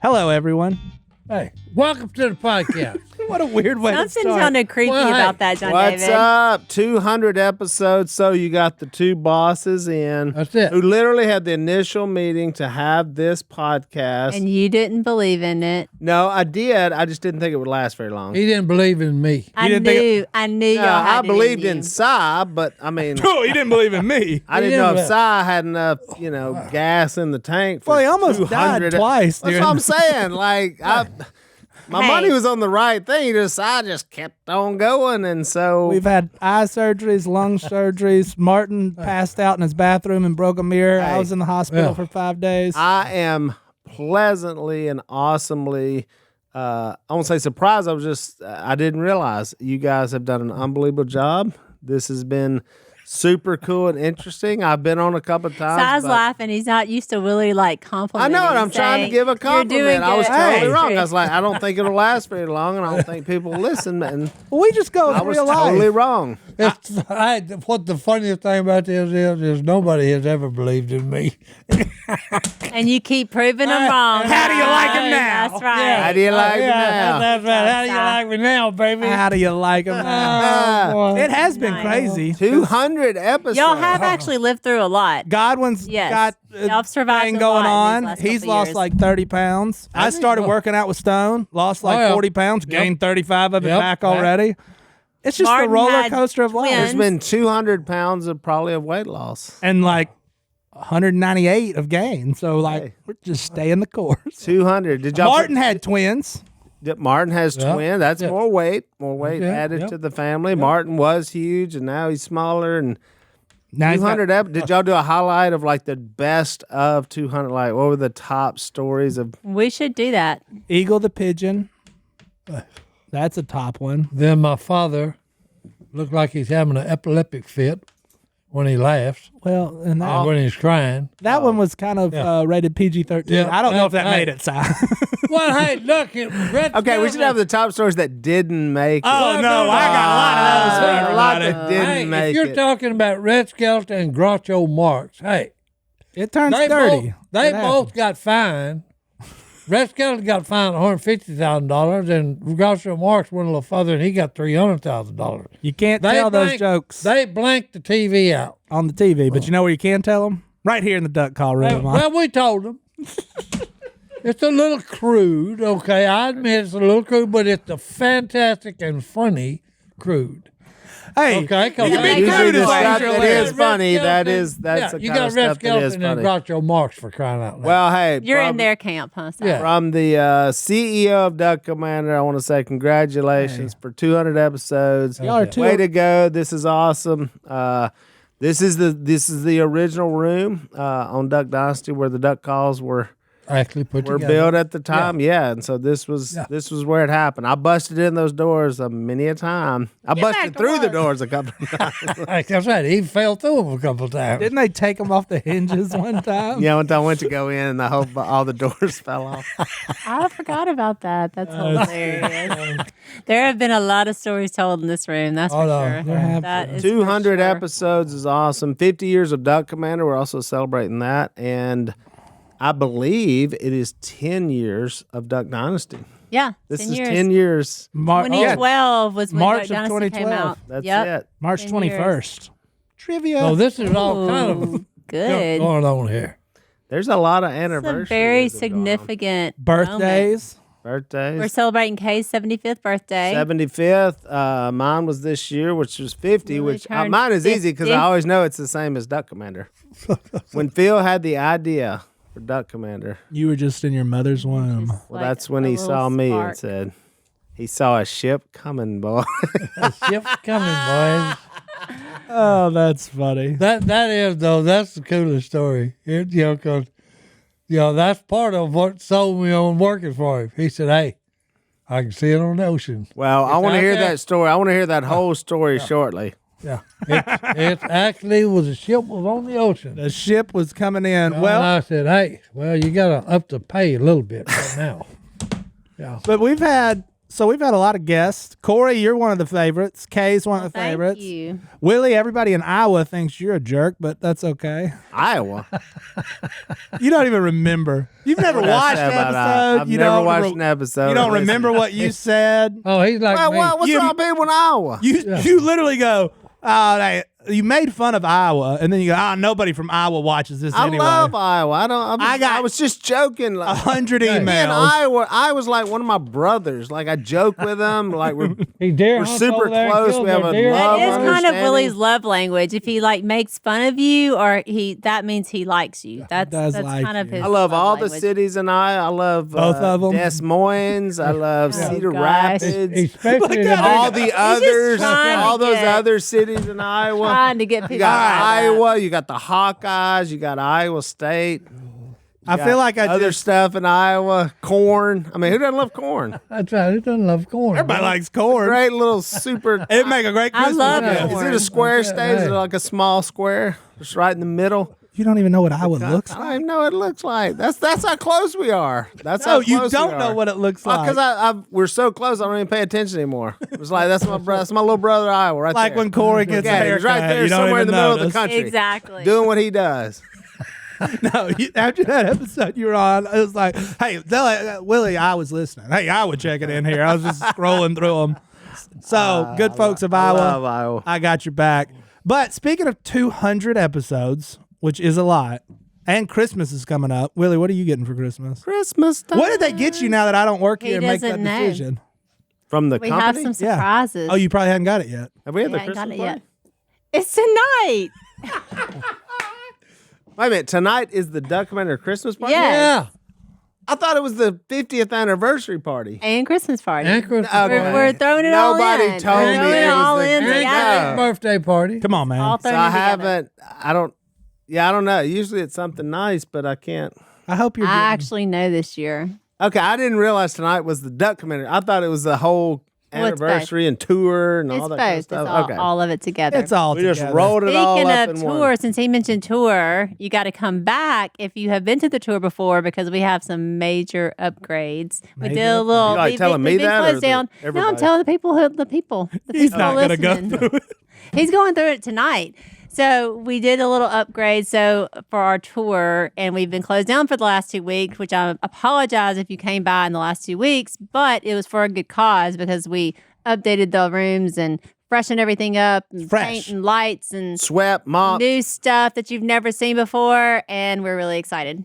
Hello, everyone. Hey, welcome to the podcast. What a weird way to Something start. sounded creepy about that, John-David. What's up? 200 episodes. So you got the two bosses in. That's it. Who literally had the initial meeting to have this podcast. And you didn't believe in it. No, I did. I just didn't think it would last very long. He didn't believe in me. I didn't knew y'all had I it believed you. in Si, but I mean, Oh, he didn't believe in me. I didn't know if Si had enough, gas in the tank. For Well, he almost 200 died twice. That's during- what I'm saying. Like, my Hey. money was on the right thing. I just kept on going, and so We've had eye surgeries, lung surgeries. Martin passed out in his bathroom and broke a mirror. I Hey. was in the hospital Yeah. for 5 days. I am pleasantly and awesomely, I won't say surprised. I didn't realize you guys have done an unbelievable job. This has been super cool and interesting. I've been on a couple of times. Si's but laughing. He's not used to Willie I complimenting. know it. I'm trying to give a compliment. I was totally Hey. wrong. I was like, I don't think it'll last very long, and I don't think people will listen. And Well, we just go I with was real totally life. wrong. What the funniest thing about this is nobody has ever believed in me. And you keep proving them wrong. How do you like him now? That's right. How do you like me now? That's right. How do you like me now, baby? How do you like him now? Oh, boy. It has been Nice. crazy. 200 episodes. Y'all have actually lived through a lot. Godwin's Yes. got Y'all have survived thing a going lot on. in these last He's couple lost years. like 30 pounds. I started working out with Stone, lost like Oh, yeah. 40 pounds, Yep. gained 35 of it Yep. back already. It's just Martin the roller had coaster of life. twins. There's been 200 pounds of probably of weight loss. And like 198 of gain. So like Hey. we're just staying the course. 200. Did y'all Martin had twins. Martin has Yeah. twins. That's Yeah. more weight Okay. added Yep. to the family. Martin was huge, and now he's smaller. And Now he's got- 200. Did y'all do a highlight of like the best of 200? Like, what were the top stories of? We should do that. Eagle the pigeon. That's a top one. Then my father looked like he's having an epileptic fit when he laughs Well, and that, and when he's crying. that one was kind of Yeah. rated PG-13. Yeah. I don't know if that Hey. made it, Si. Well, hey, look. Okay, we should have the top stories that didn't make it. Oh, no, I got a lot of those. There are a lot Everybody. that didn't Hey, make if you're it. talking about Red Skelton and Groucho Marx, hey, It turns they dirty. They It both happens. got fined. Red Skelton got fined $150,000, and Groucho Marx went a little further, and he got $300,000. You can't tell those jokes They blanked the TV out. on the TV, but you know where you can tell them? Right here in the duck call room. Well, we told them. It's a little crude, okay? I admit it's a little crude, but it's a fantastic and funny crude. hey, Okay, you can be Usually crude the as long stuff as you're that lit. is funny, that's the you kind got of Red stuff that is Skelton and funny. Groucho Marx for crying out loud. Well, hey, You're in from- their camp, huh? Si? Yeah. From the CEO of Duck Commander, I want to say congratulations for 200 episodes. Y'all are too. Way to go! This is awesome. This is the original room on Duck Dynasty where the duck calls were actually put together. built at the time. Yeah, and so this was where it happened. I busted in those doors many a time. I busted through the doors a couple of times. That's right. He fell through them a couple of times. Didn't they take them off the hinges one time? Yeah, one time I went to go in and all the doors fell off. I forgot about that. That's hilarious. There have been a lot of stories told in this room. That's for Oh, no. sure. There have That is 200 for sure. episodes is awesome. 50 years of Duck Commander. We're also celebrating that. And I believe it is 10 years of Duck Dynasty. Yeah, This 10 is years. 10 years. 2012 was when March Duck of Dynasty came 2012. out. That's Yep. it. March 10 21st. Trivia. So this is all kind Ooh, of good. going on here. There's a lot of It's anniversaries. a very that go on. significant moment. Birthdays. Birthdays. We're celebrating Kay's 75th birthday. 75th. Mine was this year, which was 50, Willie which turned mine is easy because 50. I always know it's the same as Duck Commander. When Phil had the idea for Duck Commander, You were just in your mother's womb. well, Like that's when a he little saw me spark. and said, he saw a ship coming, boy. The ship's coming, boys. Oh, that's funny. That is though. That's the coolest story. Because that's part of what sold me on working for him. He said, "Hey, I can see it on the ocean." Well, I want to out hear there. that story. I want to hear that whole story shortly. Yeah, it actually was a ship was on the ocean. The ship was coming in. And Well, I said, "Hey, well, you got to up the pay a little bit right now." Yeah. but we've had So we've had a lot of guests. Korie, you're one of the favorites. Kay's one of the favorites. Thank you. Willie, everybody in Iowa thinks you're a jerk, but that's okay. Iowa. You don't even remember. You've never What did I watched say an about episode. Iowa? I've You never don't watched an episode. You don't Listen. remember what you said. Oh, he's like me. What's You- wrong with people in Iowa? You literally go, you made fun of Iowa, and then you go, nobody from Iowa watches this I anyway. love Iowa. I I was just joking. 100 Me and emails. I was like one of my brothers. Like I joke with him. Like we're We're super close. We have a That love is kind of understanding. Willie's love language. If he like makes fun of you, or that means he likes you. That's does like kind of you. his. I love all the language. cities in Iowa. I love Both of 'em? Des Moines. I love Oh, Cedar gosh. Rapids. Especially the All the others, trying to all those get- other cities in Iowa. Trying to get people. You got riled up. Iowa. You got the Hawkeyes. You got Iowa State. I feel like other stuff in Iowa. Corn. I mean, who doesn't love corn? That's right. He doesn't love corn. everybody likes corn. Great little super. It'd make a great I Christmas love gift. corn. Is it a square Okay, state? Is it hey. like a small square? Just right in the middle. You don't even know what Iowa looks I like. don't even know what it looks like. That's how close we are. That's No, how you close don't we know are. what it looks like. Because we're so close, I don't even pay attention anymore. It's like that's my brother, that's my little brother Iowa right like there. when Corey gets a Okay, haircut, he's right there you don't somewhere in even the middle of notice. the country, Exactly. doing what he does. No, after that episode you were on, it was like, hey, Willie, I was listening. Hey, I would check it in here. I was just scrolling through them. So, good folks of I Iowa, love Iowa. I got your back. But speaking of 200 episodes, which is a lot, and Christmas is coming up. Willie, what are you getting for Christmas? Christmas time. What did they get you now that I don't work He here and make that doesn't know. decision? From the We company? have some Yeah. surprises. Oh, you probably hadn't got it yet. Have we had We the haven't Christmas got it party? yet. It's tonight. Wait a minute. Tonight is the Duck Commander Christmas party? Yes. Yeah. I thought it was the 50th anniversary party. And Christmas party. Christmas Okay. party. We're throwing it all in. Nobody told We're me throwing it it was all the- in There you together. go. Birthday party. Come on, man. All So thrown I in together. haven't, I don't know. Usually it's something nice, but I can't. I hope you're I getting actually know this year. Okay, I didn't realize tonight was the Duck Commander. I thought it was the whole Well, it's anniversary and tour and It's all that both. kind of It's stuff. all, Okay. all of it together. It's all We just together. rolled it all Speaking up of in tour, one. since he mentioned tour, you got to come back if you have been to the tour before because we have some major upgrades. We did Major a little. You like telling me we've been that or closed the- down. No, I'm everybody? telling the people. The people He's not going to go listening. through it. He's going through it tonight. So we did a little upgrade for our tour, and we've been closed down for the last 2 weeks, which I apologize if you came by in the last 2 weeks, but it was for a good cause because we updated the rooms and freshened everything up and Fresh. paint and lights and Swept, mop. new stuff that you've never seen before, and we're really excited.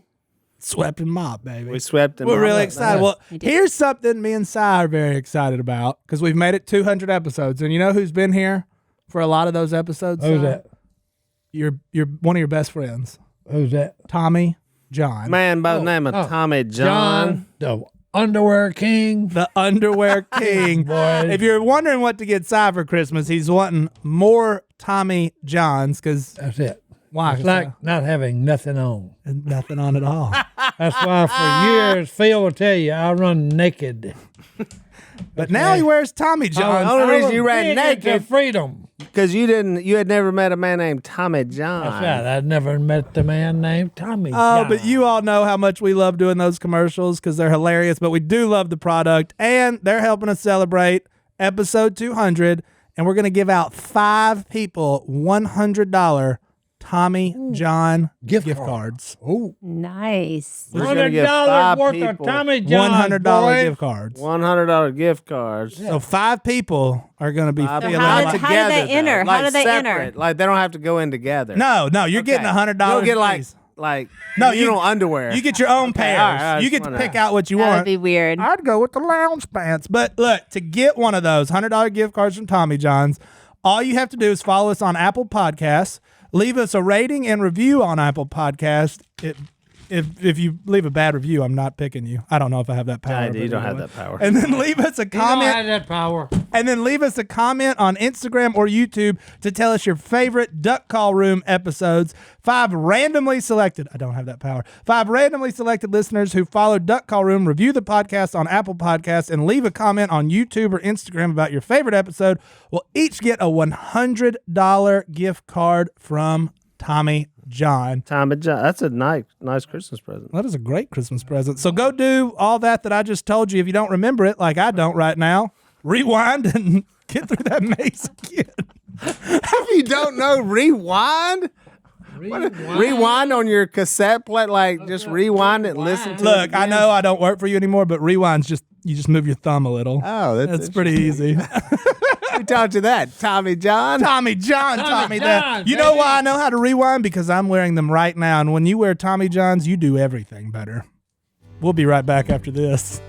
Swept and mop, baby. We swept and We're mopped. really excited. Well, We did. here's something me and Si are very excited about because we've made it 200 episodes, and you know who's been here for a lot of those episodes? Who's Si? that? You're one of your best friends, Who's that? Tommy John, Man by the name of Tommy John. the underwear king. the underwear king. Boy. If you're wondering what to get Si for Christmas, he's wanting more Tommy Johns because That's it. why? It's like not having nothing on. There's nothing on at all. That's why for years, Phil will tell you, I run naked. But now he wears Tommy Johns. The only I reason was you ran big into naked freedom. because you had never met a man named Tommy John. That's right. I'd never met the man named Tommy. Oh, John. but you all know how much we love doing those commercials because they're hilarious. But we do love the product, and they're helping us celebrate episode 200. And we're going to give out 5 people $100 Tommy John gift cards. Oh, Nice. We're gonna give $100 5 worth people of Tommy John. $100 gift cards. $100 gift cards. So 5 people are going to be Five feeling people. how Not did- like, how do they together, though. enter? How Like do they enter? separate. Like they don't have to go in together. no, you're getting Okay. $100. You'll get apiece. like No, you you- know underwear. You get your own pairs. all right, I you just get to wanna- pick out what you That want. would be weird. I'd go with the lounge pants. But look, to get one of those $100 gift cards from Tommy John's, all you have to do is follow us on Apple Podcasts, leave us a rating and review on Apple Podcasts. If you leave a bad review, I'm not picking you. I don't know if I have that power. You but don't have anyway. that power. And then leave us a You don't comment. have that power. And then leave us a comment on Instagram or YouTube to tell us your favorite Duck Call Room episodes. 5 randomly selected, I don't have that power. 5 randomly selected listeners who follow Duck Call Room, review the podcast on Apple Podcasts, and leave a comment on YouTube or Instagram about your favorite episode will each get a $100 gift card from Tommy John. Tommy John. That's a nice Christmas present. That is a great Christmas present. So go do all that I just told you. If you don't remember it, like I don't right now, rewind and get through that maze again. If you don't know, rewind. Rewind on your cassette plate, like just rewind it and listen to it. Look, I know I don't work for you anymore, but rewind's just you just move your thumb a little. Oh, that's pretty easy. Who taught you that? Tommy John? Tommy John taught me that. You know why I know how to rewind? Because I'm wearing them right now. And when you wear Tommy Johns, you do everything better. We'll be right back after this.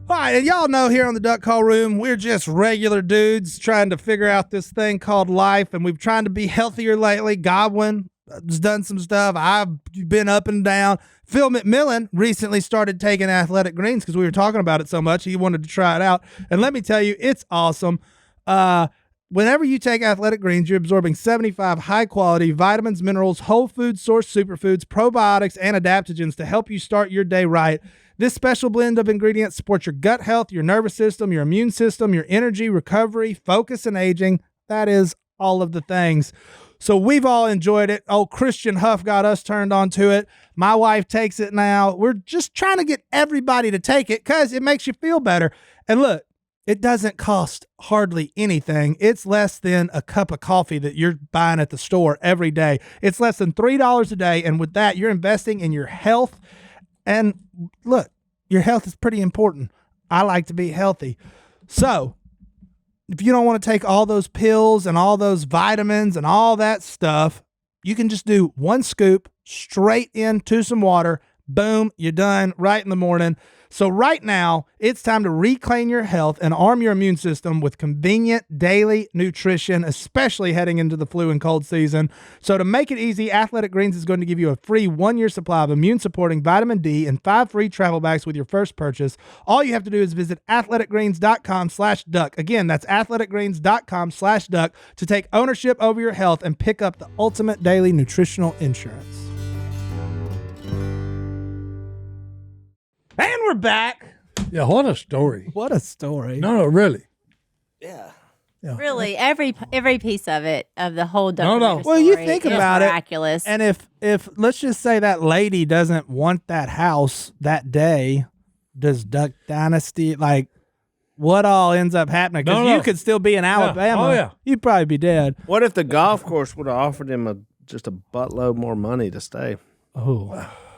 All right, and y'all know here on the Duck Call Room, we're just regular dudes trying to figure out this thing called life, and we've trying to be healthier lately. Godwin has done some stuff. I've been up and down. Phil McMillan recently started taking athletic greens because we were talking about it so much. He wanted to try it out. And let me tell you, it's awesome. Whenever you take athletic greens, you're absorbing 75 high-quality vitamins, minerals, whole food source superfoods, probiotics, and adaptogens to help you start your day right. This special blend of ingredients supports your gut health, your nervous system, your immune system, your energy, recovery, focus, and aging. That is all of the things. So we've all enjoyed it. Oh, Christian Huff got us turned on to it. My wife takes it now. We're just trying to get everybody to take it because it makes you feel better. And look, it doesn't cost hardly anything. It's less than a cup of coffee that you're buying at the store every day. It's less than $3 a day. And with that, you're investing in your health. And look, your health is pretty important. I like to be healthy. So if you don't want to take all those pills and all those vitamins and all that stuff, you can just do one scoop straight into some water. Boom, you're done right in the morning. So right now, it's time to reclaim your health and arm your immune system with convenient daily nutrition, especially heading into the flu and cold season. So to make it easy, Athletic Greens is going to give you a free 1-year supply of immune-supporting vitamin D and 5 free travel bags with your first purchase. All you have to do is visit athleticgreens.com/duck. Again, that's athleticgreens.com/duck to take ownership over your health and pick up the ultimate daily nutritional insurance. And we're back. Yeah, what a story. What a story. No, really. Yeah. Really, every piece of it, of the whole documentary No. story Well, you think is about miraculous. it. And if let's just say that lady doesn't want that house that day, does Duck Dynasty, like, what all ends up happening? Because you could still be in Alabama. Oh, yeah. You'd probably be dead. What if the golf course would have offered him just a buttload more money to stay? Oh,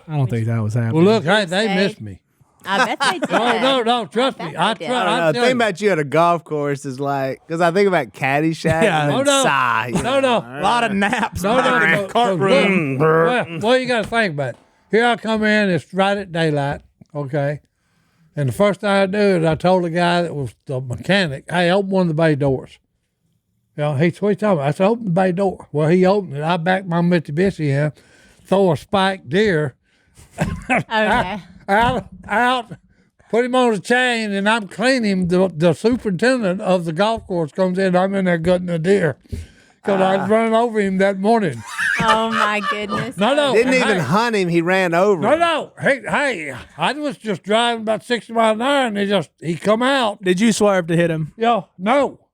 I don't think that was happening. Well, look, they missed me. I bet they did. No, trust me. I bet they did. I don't know. The thing about you at a golf course is like, because I think about Caddyshack and Si. No. A lot of naps. No. Cart room. Well, you got to think about it. Here I come in, it's right at daylight, okay? And the first thing I do is I told the guy that was the mechanic, hey, open one of the bay doors. You know, he said, what you talking about? I said, open the bay door. Well, he opened it. I backed my Mitsubishi in, throw a spiked deer Okay. out, put him on the chain, and I'm cleaning him. The superintendent of the golf course comes in. I'm in there gutting a deer because I was running over him that morning. Oh my goodness. No. Didn't even hunt him. He ran over him. No. Hey, I was just driving about 60 miles an hour, and he come out. Did you swerve to hit him? No.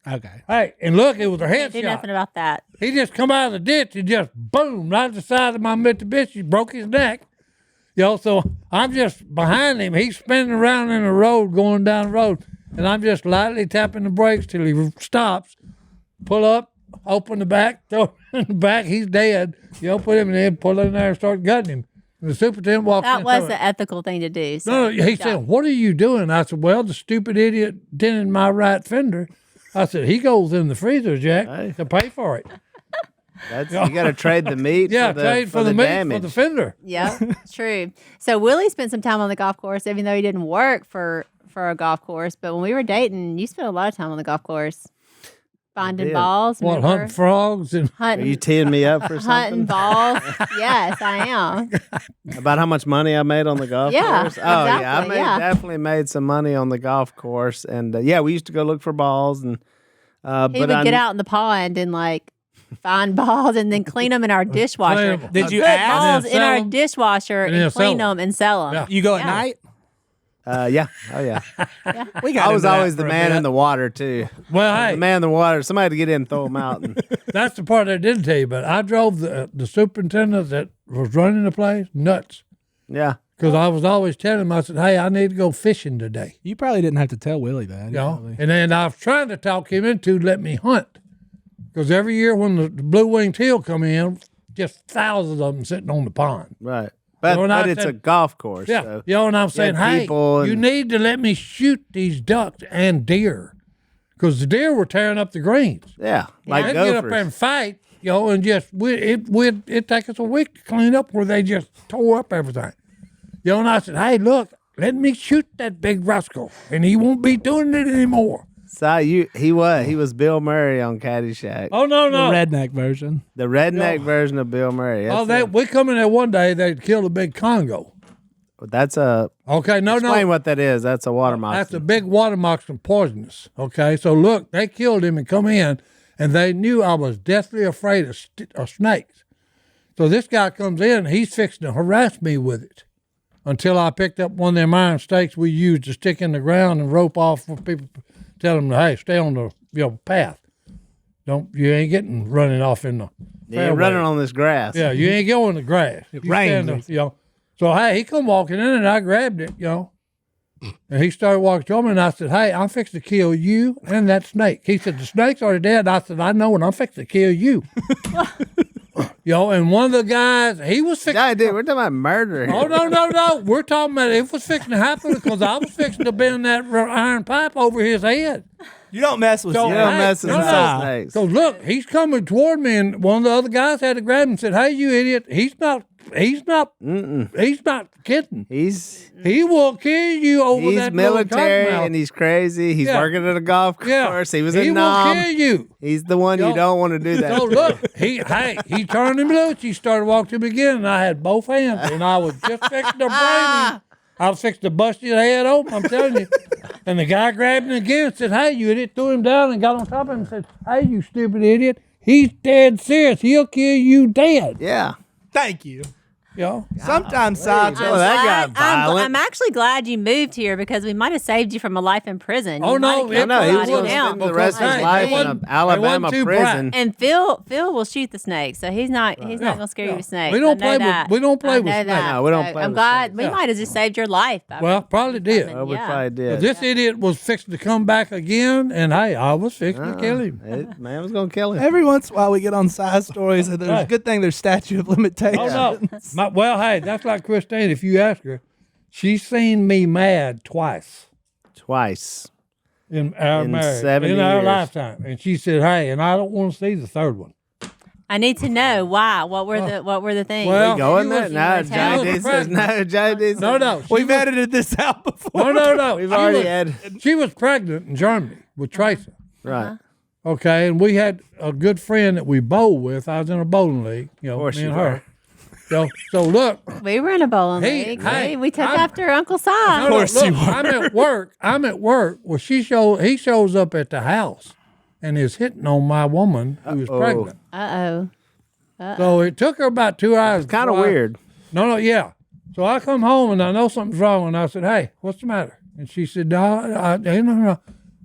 Okay. Hey, and look, it was a headshot. Do nothing about that. He just come out of the ditch and just boom, right at the side of my Mitsubishi, broke his neck. So I'm just behind him. He's spinning around in the road, going down the road, and I'm just lightly tapping the brakes till he stops. Pull up, open the back, throw him in the back. He's dead. Put him in, pull in there, and start gutting him. And the superintendent walked in. That was the ethical thing to do. So No, he said, what are you doing? I said, well, the stupid idiot dented my right fender. I said, he goes in the freezer, Jack, to pay for it. You got to trade the meat trade for the meat damage. for the fender. Yeah, true. So Willie spent some time on the golf course, even though he didn't work for a golf course. But when we were dating, you spent a lot of time on the golf course, finding balls. What, remember? hunting frogs? And Are you teeing me up for hunting something? balls? Yes, I am. About how much money I made on the golf Yeah, course? Oh, yeah. I exactly, yeah. definitely made some money on the golf course. And, we used to go look for balls. And He would get out in the pond and find balls and then clean them in our dishwasher. Did you Put ask? balls And in then our sell 'em. dishwasher And then and sell clean 'em. them and sell them. Yeah. You go at Yeah. night? Yeah. Oh yeah. We got I was into that always the for a man bit. in the water too. Well, The hey, man in the water. Somebody had to get in and throw him out. And, that's the part I didn't tell you, but I drove the superintendent that was running the place nuts yeah. because I was always telling him, I said, hey, I need to go fishing today. You probably didn't have to tell Willie that. You know? And then I was trying to talk him into let me hunt because every year when the blue-winged teal come in, just thousands of them sitting on the pond. Right. But, You know, and I but it's said- a golf course. Yeah, So. you know, and I'm saying, hey, people you and- need to let me shoot these ducks and deer, because the deer were tearing up the greens. Yeah. Like They'd get up gophers. there and fight, you know, and just it'd take us a week to clean up where they just tore up everything. You know, and I said, hey, look, let me shoot that big rascal, and he won't be doing it anymore. So he was Bill Murray on Caddyshack. Oh no, The no. redneck version. The redneck version of Bill Murray. We come in there one day, they killed a big Congo. That's a Okay, no, explain what that is. That's a water moccasin. That's a big water moccasin, poisonous. Okay, so look, they killed him and come in, and they knew I was deathly afraid of snakes. So this guy comes in, he's fixing to harass me with it until I picked up one of them iron stakes we used to stick in the ground and rope off for people, tell them, hey, stay on the path. You ain't getting running off in the You're fairway. running on this grass. Yeah, you ain't going in the grass. You rains. stand there, you know. So hey, he come walking in and I grabbed it, you know. And he started walking to me and I said, hey, I'm fixing to kill you and that snake. He said, the snake's already dead. I said, I know, and I'm fixing to kill you. You know, and one of the guys, he was fixing. Yeah, dude, we're talking about murder here. Oh, no. We're talking about it was fixing to happen because I was fixing to bend that iron pipe over his head. You don't mess with So, You snakes. don't mess with no, no no. snakes. So look, he's coming toward me, and one of the other guys had to grab him and said, hey, you idiot. He's not kidding. He will kill you over He's that little military cottonmouth. and he's crazy. He's Yeah. working at a golf Yeah. course. He was He in will Nam. kill you. He's the one Yo. you don't want to do that. So to. look, he turned him loose. He started walking to me again, and I had both hands, and I was just fixing to brain him. I was fixing to bust his head open, I'm telling you. And the guy grabbed him again and said, hey, you idiot, threw him down and got on top of him and said, hey, you stupid idiot. He's dead serious. He'll kill you dead. Yeah. Thank you. You know? Sometimes Si Well, tells that got violent. I'm actually glad you moved here because we might have saved you from a life in prison. Oh, You might no, have killed No, he was somebody going to now. spend the rest of his Hey, life they in an wasn't- Alabama they wasn't too prison. And Phil will shoot the snake, so he's not gonna scare you with snakes. We don't I know play with- that. we don't play I with know snakes. that. No, we don't So play I'm with glad snakes. we Yeah. might have just saved your life. by Well, probably did. Well, we Yeah. probably did. This idiot was fixing to come back again, and hey, I was fixing to kill him. Man was going to kill him. every once in a while we get on Si stories, and there's a Right. good thing there's statute of limitations. Oh no! Well, hey, that's like Christine. If you ask her, she's seen me mad twice Twice. in our In marriage, 70 in our years. lifetime, and she said, "Hey," and I don't want to see the third one. I need to know why. What were the things? Well, We going she there? was- No, she Johnny was D says pregnant. no. Johnny D says No. We've edited this out before. No. We've She already was- had. She was pregnant in Germany with Tracy. Right. Okay, and we had a good friend that we bowl with. I was in a bowling league, you know, course me you and were. her. So look, We were in a bowling Hey, league. hey, we took I'm- after Uncle Si. no, course look, you were. I'm at work. Well, he shows up at the house and is hitting on my woman who was pregnant. So it took her about 2 hours. Kind of before I- weird. Yeah. So I come home and I know something's wrong, and I said, "Hey, what's the matter?" And she said, "No."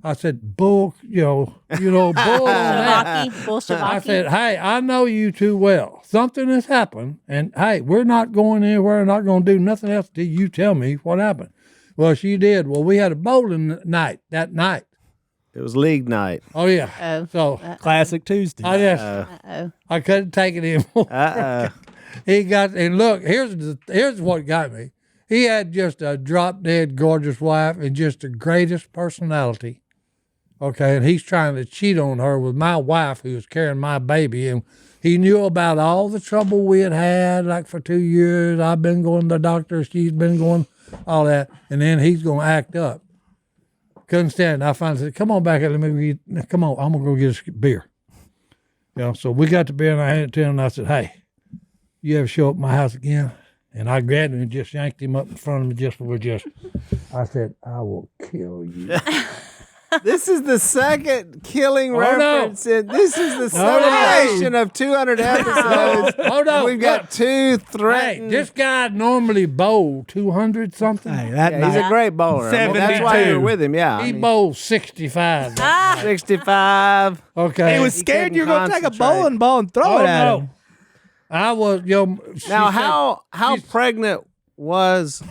I said, "Bull, bull on that." I said, "Hey, I know you too well. Something has happened, and hey, we're not going anywhere. Not going to do nothing else till you tell me what happened." Well, she did. Well, we had a bowling night that night. It was league night. Oh yeah. Oh. So Classic Tuesday. I just I couldn't take it anymore. He got, and look, here's what got me. He had just a drop dead gorgeous wife and just the greatest personality. Okay, and he's trying to cheat on her with my wife who was carrying my baby, and he knew about all the trouble we had had, like for 2 years. I've been going to the doctor, she's been going, all that, and then he's going to act up. Couldn't stand it. I finally said, "Come on back, let me get, come on, I'm gonna go get us a beer." So we got the beer and I handed it to him, and I said, "Hey, you ever show up at my house again?" And I grabbed him and just yanked him up in front of me I said, "I will kill you." This is the second killing Hold on. reference. This is the celebration of 200 episodes. Hold on. We've got two Hey, threatened. this guy normally bowled 200 something. Hey, that Yeah, he's night. a great bowler. I mean, that's why 72. you're with him. Yeah, I He mean, bowled 65. 65. Okay. He was scared you were going to take a concentrate. bowling ball and throw it at him. I was Now, how pregnant was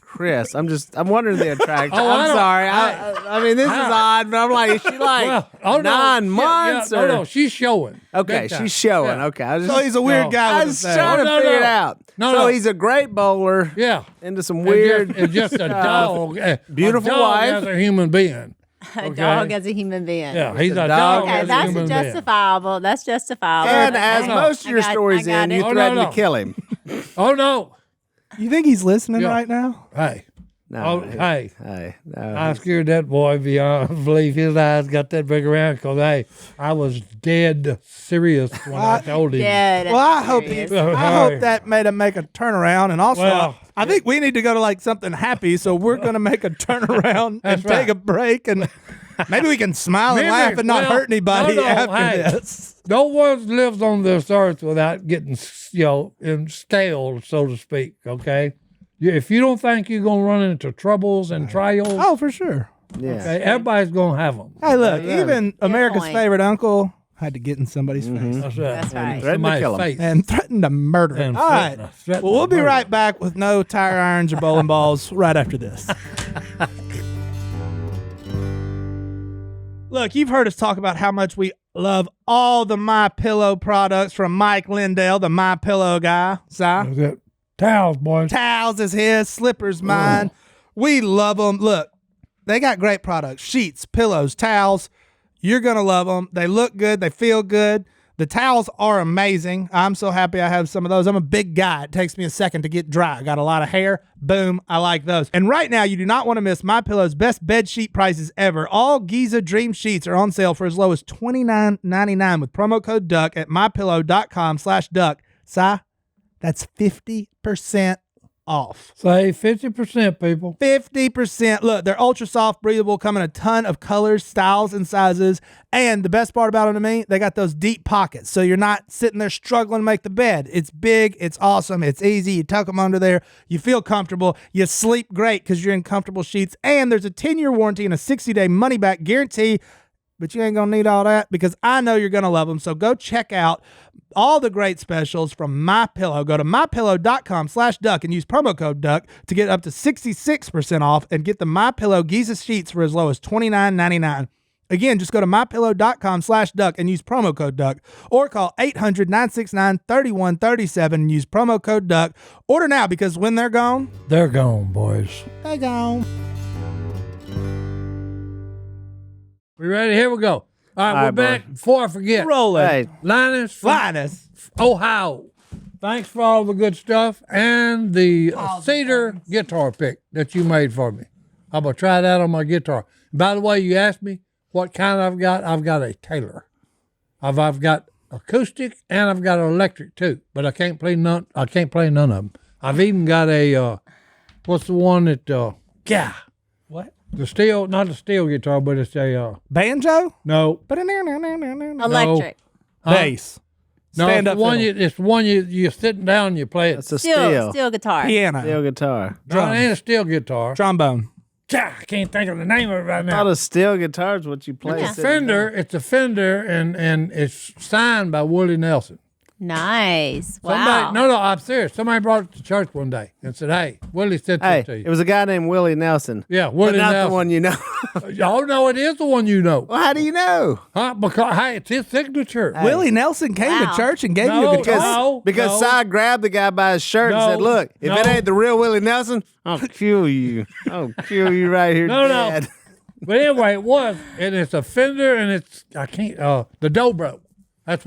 Chris? I'm wondering the attraction. Oh, I I'm don't- sorry. I mean, this is odd, but I'm like, is she like Well, 9 months? Yeah, or? no, she's showing. Okay, Big time. she's showing. Yeah. Okay, I was So just, he's a weird No. guy I with a was thing. trying to No, figure no. it out. No, so no. he's a great bowler. Yeah. Into some weird. It's just a dog. Beautiful a dog wife. as a human being. A Okay. dog as a human being. Yeah, he's a dog dog Okay, as a that's human being. justifiable. That's justifiable. And as no. most of your I got stories it. end, you Oh, no, threaten no. to kill him. Oh, no. You think he's listening Yeah. right now? Hey. No, Oh, hey. hey, no. I scared that boy beyond belief. His eyes got that big around because, hey, I was dead serious when I told him. Dead. Well, I hope serious. I hope that made him make a turnaround, and also Well, I think we need to go to like something happy. So we're going to make a turnaround and That's take right. a break, and maybe we can smile and Maybe, laugh and not well, hurt anybody no, after hey. this. No one lives on this earth without getting, stale, so to speak, okay? If you don't think you're going to run into troubles and trials, Oh, for sure. Yeah. okay, everybody's going to have them. Hey, look, Yeah. even America's point. favorite uncle had to get in somebody's face That's right. That's right. Threaten to Somebody's kill him. face. and threatened to murder him. And All right. threaten Well, we'll be murder. right back with no tire irons or bowling balls right after this. Look, you've heard us talk about how much we love all the My Pillow products from Mike Lindell, the My Pillow guy. Si? That's it. Towels, boys. Towels is his, slippers mine. We love them. Look, they got great products: sheets, pillows, towels. You're gonna love them. They look good. They feel good. The towels are amazing. I'm so happy I have some of those. I'm a big guy. It takes me a second to get dry. I got a lot of hair. Boom. I like those. And right now, you do not want to miss My Pillow's best bed sheet prices ever. All Giza Dream Sheets are on sale for as low as $29.99 with promo code DUCK at mypillow.com/duck. Si, that's 50% off. Save 50%, people. 50%. Look, they're ultra soft, breathable, come in a ton of colors, styles, and sizes. And the best part about them to me, they got those deep pockets. So you're not sitting there struggling to make the bed. It's big, it's awesome, it's easy. You tuck them under there, you feel comfortable, you sleep great because you're in comfortable sheets. And there's a 10-year warranty and a 60-day money-back guarantee. But you ain't going to need all that because I know you're going to love them. So go check out all the great specials from My Pillow. Go to mypillow.com/duck and use promo code DUCK to get up to 66% off and get the My Pillow Giza sheets for as low as $29.99. Again, just go to mypillow.com/duck and use promo code DUCK or call 800-969-3137 and use promo code DUCK. Order now because when they're gone, They're gone, boys. they're gone. We ready? Here we go. All right, All we're right, back. Before I forget, Rolling. Hey, Linus from Linus. Ohio. Thanks for all the good stuff and the cedar guitar pick that you made for me. I'm going to try that on my guitar. By the way, you asked me what kind I've got. I've got a Taylor. I've got acoustic and I've got an electric too, but I can't play none of them. I've even got a what's the one that yeah, What? the steel, not a steel guitar, but it's a Banjo? no, Electric. Bass. no, Stand it's up the one fiddle. you're sitting down and you play it. that's a Steel steel. guitar. Piano. Steel guitar. No, it ain't a steel guitar. Trombone. I can't think of the name of it right Not now. a steel guitar is what you play. It's a sitting Fender. It's a Fender, and it's signed by Willie Nelson. Nice. Wow. No, I'm serious. Somebody brought it to church one day and said, "Hey, Willie sent Hey, this to you." it was a guy named Willie Nelson. Yeah, But Willie not Nelson. the one you know. Oh no, it is the one you know. Well, how do you know? Huh? Because hey, it's his signature. Willie Nelson came Wow. to church and gave you No, a guitar. no. Because Si grabbed the guy by his shirt and No, said, "Look, if it no. ain't the real Willie Nelson, I'll kill you. I'll kill you right here, No, no. Dad." But anyway, it was, and it's a Fender, and it's I can't the dobro. That is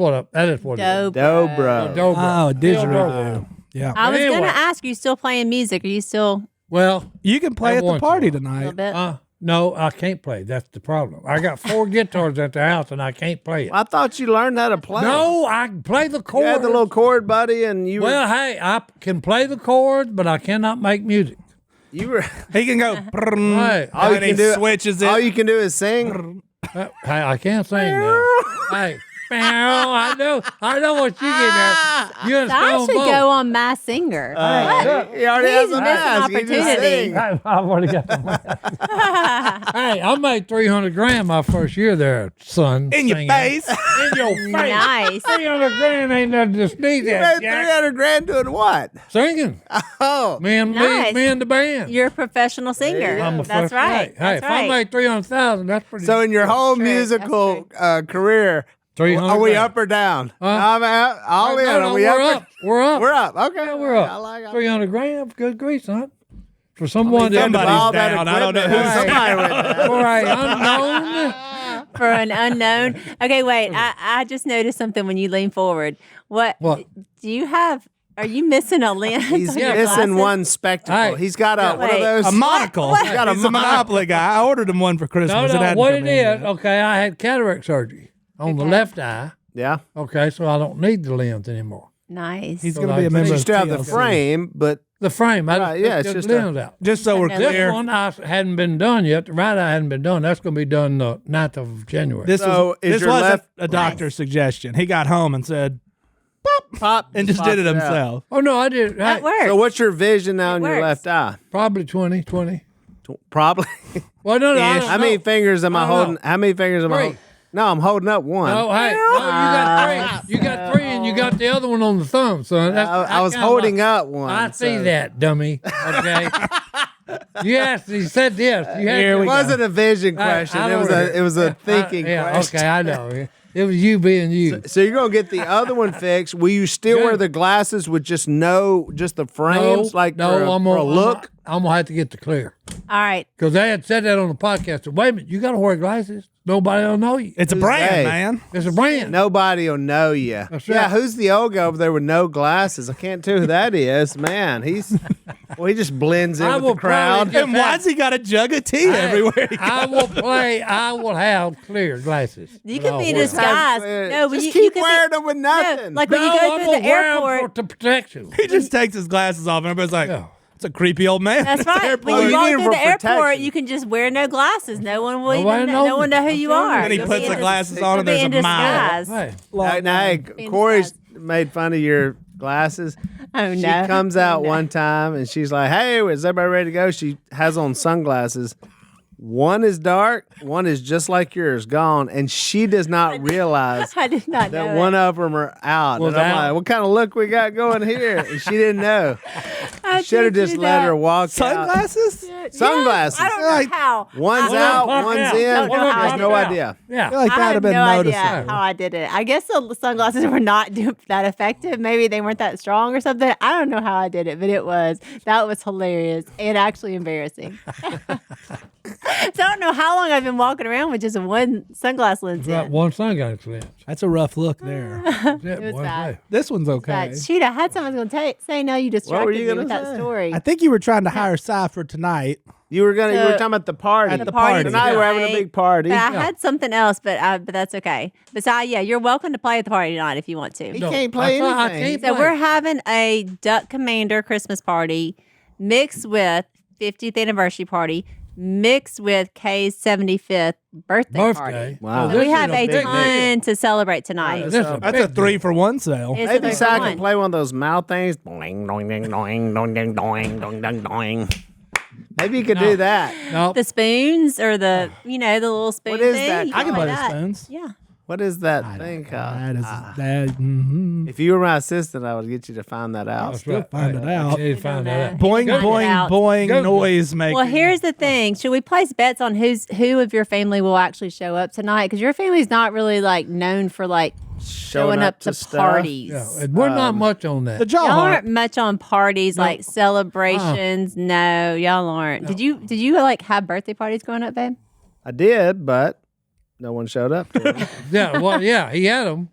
what it is. Dobro. Dobro. Dobro. Oh, Steel dobro. didgeridoo. Yeah. I was Anyway. going to ask, are you still playing music? Are you still Well, You can play I at the want to. party a little tonight. bit? no, I can't play. That's the problem. I got 4 guitars at the house, and I can't play it. I thought you learned how to play. No, I can play the You chords. had the little chord buddy, and you Well, hey, I can play the chords, but I cannot make music. You were He can go. Hey, all you and he can do. switches All it. you can do is sing. hey, I can't sing now. Hey, I know what you get at. You're a I stone should boat. go on Mass Singer. He already He's has a missing mask. He just opportunity. sing. I've already got the money. Hey, I made $300,000 my first year there, son. In your singing. face. In your face. Nice. $300,000 ain't nothing to sneeze You at. made Jack. $300,000 doing what? Singing. Oh, Me and Nice. the band. You're a professional singer. I'm a That's first right. rate. Hey, That's if right. I made $300,000, that's pretty. so in your whole true. musical That's career, 300 are we grand. up or down? Huh? I'm out. All in. No, Are we we're up? up. We're up. We're up. Okay. Yeah, we're up. I like it. $300,000. Good grief, son. For someone Think Somebody's of all that down. I don't know equipment. who's Somebody went down. for a unknown. For an unknown. Okay, wait. I just noticed something when you lean forward. What? What? Do you have? Are you missing a lens? He's on your missing glasses? one spectacle. Hey. He's got a what are Wait. those? a monocle. What? He's got a Monopoly guy. I ordered him one for Christmas. No, It hadn't what come it in is, yet. okay, I had cataract surgery on the left eye. Yeah. Okay, so I don't need the lens anymore. Nice. He's So going to be a like- member You of still have the TLC. frame, but The frame, I Right, just yeah, took it's the just a- lens out. Just so we're This This clear. one I hadn't been done yet. The right eye hadn't been done. That's going to be done the 9th of January. This So was is this your wasn't left- a doctor's suggestion. He got home and said, pop and just did it out. himself. oh, no, I did. That Hey, works. So what's your vision now in your works. left eye? probably 20. Probably. Well, no, I Ish. don't How many know. fingers am I I don't holding? know. How many fingers am I Three. holding? No, I'm holding up one. No, hey, no, you got 3. You got 3, and you got the other one on the thumb, son. That's, I was holding up one. I see so- that, dummy. Okay. You asked. You said this. You had Here to- we It wasn't a vision question. I It was know a it was a thinking yeah, question. okay, I know. It was you being you. So you're gonna get the other one fixed. Will you still Good. wear the glasses with just the frames, like no, for a look? I'm gonna have to get the clear All right. because they had said that on the podcast. Said, wait a minute, you got to wear glasses. Nobody will know you. It's a Who's brand, they? man. It's a brand. Nobody will know you. That's Yeah, right. who's the old guy over there with no glasses? I can't tell who that is. Man, he just blends in I with will the crowd. probably And why's he got a jug of tea everywhere? he I will have clear glasses. You But can be I'll in wear them. disguise. Just No, but you keep could wearing be, them with no, nothing. like when No, you go I'm through gonna the wear 'em airport. for protection. He just takes his glasses off, and everybody's like, Yeah. "It's a creepy old man." That's at the right. airport. When you you walk need 'em through the for airport, protection. you can just wear no glasses. No one will Nobody even know no one me. know who you I'm telling are. you. And he You'll puts be the in glasses dis- on, you'll and be there's in a mile. disguise. Hey, Now, hey, In Corey's disguise. made fun of your glasses. Oh She no. comes out one time and she's like, "Hey, is everybody ready to go?" She has on sunglasses. One is dark, one is just like yours, gone, and she does not realize I did not know that one it. of them are out. Was And I'm out. like, "What kind of look we got going here?" And she didn't know. I Should have did just do let that. her walk out. Sunglasses? Sunglasses. I don't know Like- how. One's I out, Fuck one's out. in. Don't know how I Has did no that. idea. yeah. I feel like I that would have have been no noticeable. idea how I did it. I guess the sunglasses were not that effective. Maybe they weren't that strong or something. I don't know how I did it, but that was hilarious and actually embarrassing. So I don't know how long I've been walking around with just one sunglass lens. Got in. one sunglass lens. That's a rough look there. It was bad. This one's okay. That shoot, I had someone going to say no. You distracted you me gonna with that say? story. I think you were trying to hire Si for tonight. You were talking about the party. At the party. Tonight we're having a big party. But I had something else, but that's okay. Besides, yeah, you're welcome to play at the party tonight if you want to. He can't play I anything. can't So play. we're having a Duck Commander Christmas party mixed with 50th anniversary party mixed with Kay's 75th birthday party. birthday. Wow. So this we have is a big ton to celebrate tonight. deal. This is That's a big 3-for-1 sale. It's Maybe a Si can fun. play one of those mouth things. Boing, doing, ding, doing, doing, ding, doing, doing, ding, doing. Maybe you could do that. No, The spoons or the little spoon What is thing. that? You I can play play the that. spoons. Yeah. What is that thing called? That is that. Mm-hmm. If you were my assistant, I would get you to find that out. that's right. find it I out. need to find that out. Boing, Find it boing, out. boing, Go. noise making. Well, here's the thing. Should we place bets on who of your family will actually show up tonight? Because your family's not really like known for like showing up to stuff. parties. Yeah, and we're not much on that. the jaw Y'all heart. aren't much on parties like celebrations. No, y'all aren't. Did you like have birthday parties growing up, babe? I did, but no one showed up. To it. Yeah, well, yeah, he had them.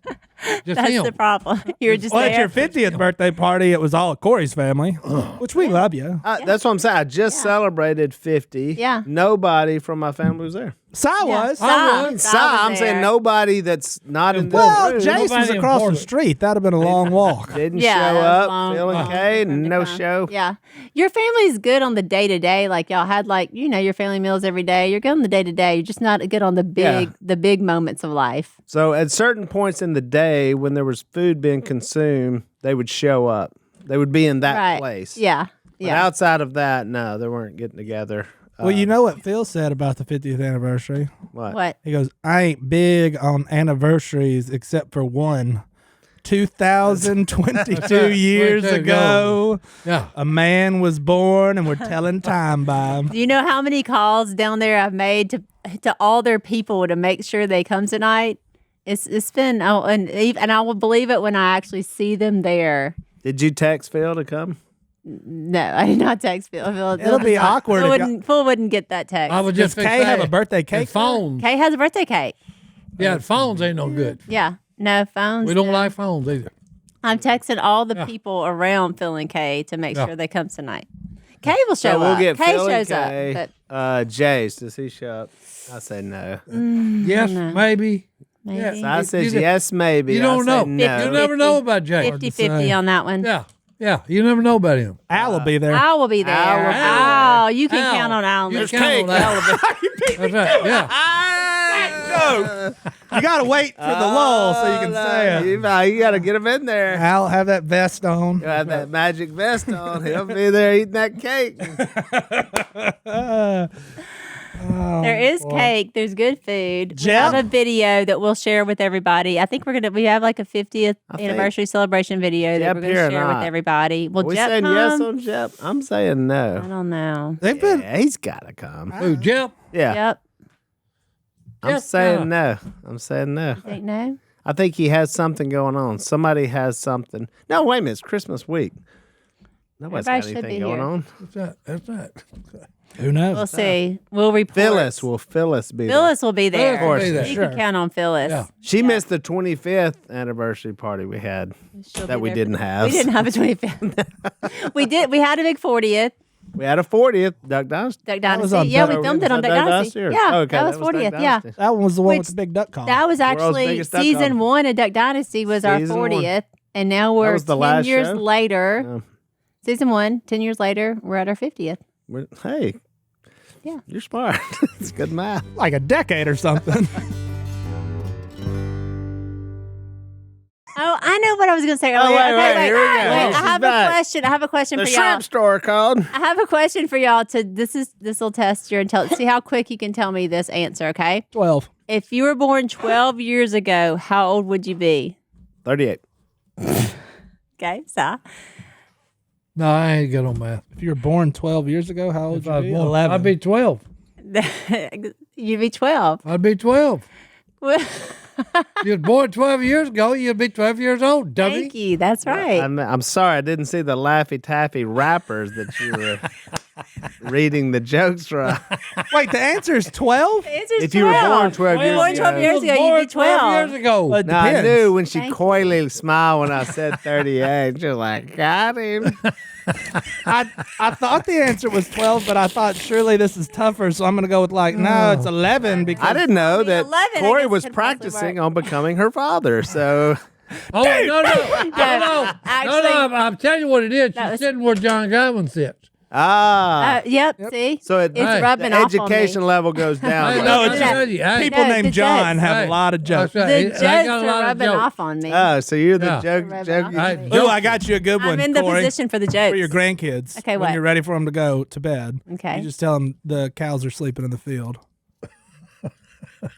Just That's him. the problem. You were just Well, at there. your 50th birthday party, it was all of Corey's family, which we love you. That's what I'm saying. I just celebrated 50. Yeah. Nobody from my family was there. Si was. I'm saying nobody that's not in this Well, room Jason's Nobody across the important. street. That'd have been a long walk. didn't Yeah, show that was up. long. Phil and Kay, no show. Yeah. Your family's good on the day to day. Like y'all had your family meals every day. You're good on the day to day. You're just not good on the big moments of life. So at certain points in the day when there was food being consumed, they would show up. They would be in that Right. place. Yeah. But Yeah. outside of that, no, they weren't getting together. Well, you know what Phil said about the 50th anniversary? What? He goes, I ain't big on anniversaries except for one. 2022 years Way to ago, Yeah. a man was born, and we're telling time by him. Do you know how many calls down there I've made to all their people to make sure they come tonight? It's been and I will believe it when I actually see them there. Did you text Phil to come? No, I did not text Phil. It'll be awkward Phil wouldn't get that text. I would Does just Kay have a birthday cake? And phones. Kay has a birthday cake. Yeah, phones ain't no good. Yeah. No phones. We don't no. like phones either. I'm texting all the people around Phil and Kay to make sure they come tonight. Kay will show So we'll up. get Kay Phil and shows Kay. up. Jace, does he show up? I say no. Yes, maybe. Maybe. Yeah. So I You- said you- yes, maybe. you I don't say know. No. You never know about Jay. 50-50 on that one. Yeah, yeah. You never know about him. Al will be there. Al will be there. Al. Al, you can Al. count on Al. You There's count cake. on that. That's right. Yeah. You got to wait for the lull so you can say it. You got to get him in there. Al, have that vest on. You have that magic vest on. He'll be there eating that cake. There is cake. There's good food. We Jeff? have a video that we'll share with everybody. I think we have like a 50th anniversary celebration video that Jep we're going here to or share with not? everybody. Will Are we Jep saying come? yes on Jep? I'm saying I no. don't know. They've been. Yeah, he's got to come. Who, Jep? Yeah, Yep. I'm Jep, saying no. I'm saying no. Think no? I think he has something going on. Somebody has something. No, wait a minute. It's Christmas week. Nobody's Everybody got should anything be going here. on. That's right. That's right. Who knows? We'll see. We'll report. Phyllis will be there. Phyllis will be there. Phyllis will be there. You Sure. can count on Phyllis. Yeah. She missed the 25th anniversary party we had She'll that be we there. didn't have. We didn't have a 25th. We did. We had a big 40th. We had a 40th Duck Dynasty. Duck was Dynasty. on Yeah, Duck- we filmed it on Was Duck that Dynasty. or- Yeah, okay, that was Duck 40th. Yeah. Dynasty. That one was the one Which- with the big duck call. That was actually biggest duck season call. 1 of Duck Dynasty was our Season one. 40th. And now we're was the 10 last years show? later. Yeah. Season 1, 10 years later, we're at our 50th. Hey. Yeah. You're smart. It's good math. like a decade or something. Oh, I know what I was going to say Oh, earlier. wait, here we go. I She's have back. a question. I have a question The for y'all. shrimp store called. I have a question for y'all. This will test your intelligence. See how quick you can tell me this answer, okay? 12. If you were born 12 years ago, how old would you be? 38. Okay, so No, I ain't good on math. If you were born 12 years ago, how old If would I you was be? born, 11. I'd be 12. you'd be 12. I'd be 12. You was born 12 years ago, you'd be 12 years old, dummy. Thank you. That's right. I'm sorry. I didn't see the Laffy Taffy rappers that you were reading the jokes from. Wait, the answer is 12? The answer's If you were born 12 years born ago. 12 years ago, Born you'd be 12. years ago. But- No, I Depends. knew when she Thank you. coyly smiled when I said 38. She was like, got him. I thought the answer was 12, but I thought surely this is tougher, so I'm going to go with no, it's 11 because I didn't know mean, that 11, I Korie guess, was could possibly practicing work. on becoming her father. So Oh, no. Actually, I'm telling you what it is. That She's was- sitting where John Godwin sits. yep, see? So it's Hey. rubbing the off on me. education level goes down. Hey, right? no, no, it's no. just, hey, people No, named the John jokes. have Hey. a lot of jokes. That's right. The He- jokes I got a are lot of rubbing jokes. off on me. Oh, so you're the Yeah. joke. Rubbing joke off. Hey, Oh, I got you a good one, I'm in the Korie, position for the jokes. for your grandkids. Okay, when what? you're ready for them to go to bed. Okay. You just tell them the cows are sleeping in the field.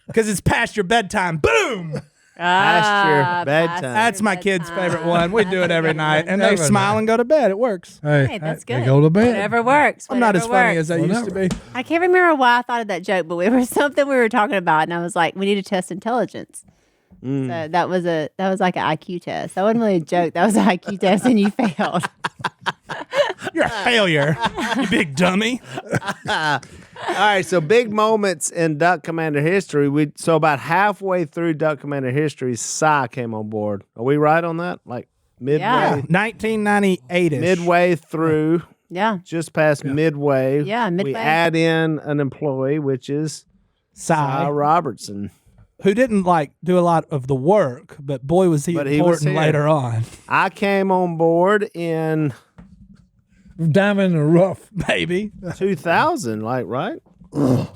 Because it's past your bedtime. Boom! Past your bedtime. That's my kid's favorite one. We do it every night. And they Every smile night. and go to bed. It works. Hey, that's They good. go to bed. Whatever works. I'm not as whatever funny works. as I used to be. I can't remember why I thought of that joke, but it was something we were talking about, and I was like, we need to test intelligence. So that was like an IQ test. That wasn't really a joke. That was an IQ test, and you failed. You're a failure, you big dummy. All right, so big moments in Duck Commander history. So about halfway through Duck Commander history, Si came on board. Are we right on that? Like midway, Yeah. 1998-ish. midway through, Yeah. just past midway. Yeah, midway. We add in an employee, which is Si, Robertson. who didn't like do a lot of the work, but boy was he But he important was here. later on. I came on board in Down in the rough. Baby. 2000, like, right?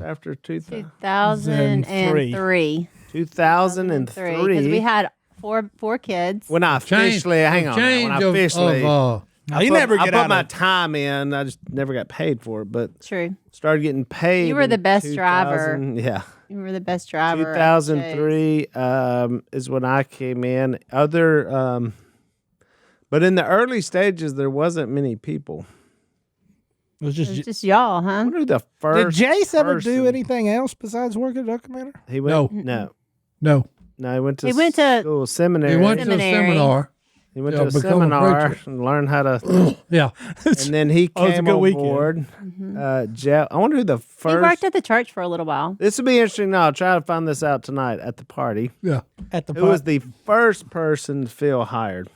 After 2000. 2003. 2003. Because we had four kids. When I officially, hang on, now, when I officially, You never get I out put my of time in. I just never got paid for it, but True. started getting paid. You were the in best driver. 2000. Yeah. You were the best driver. 2003 is when I came in. But in the early stages, there wasn't many people. It was It just. was just y'all, I huh? wonder who the Did first. Jace ever do person- anything else besides work at Duck Commander? He went. No. No, No. he went to. He went to- school, seminary. He went to a Seminary. seminar. He went Yeah, to a become a seminar preacher. and learned how to. Yeah. And then he Oh, it was a came good on weekend. board. Jeff. I wonder who the He first. worked at the church for a little while. This will be interesting. Now I'll try to find this out tonight at the party. Yeah. At the Who was the first person Phil hired?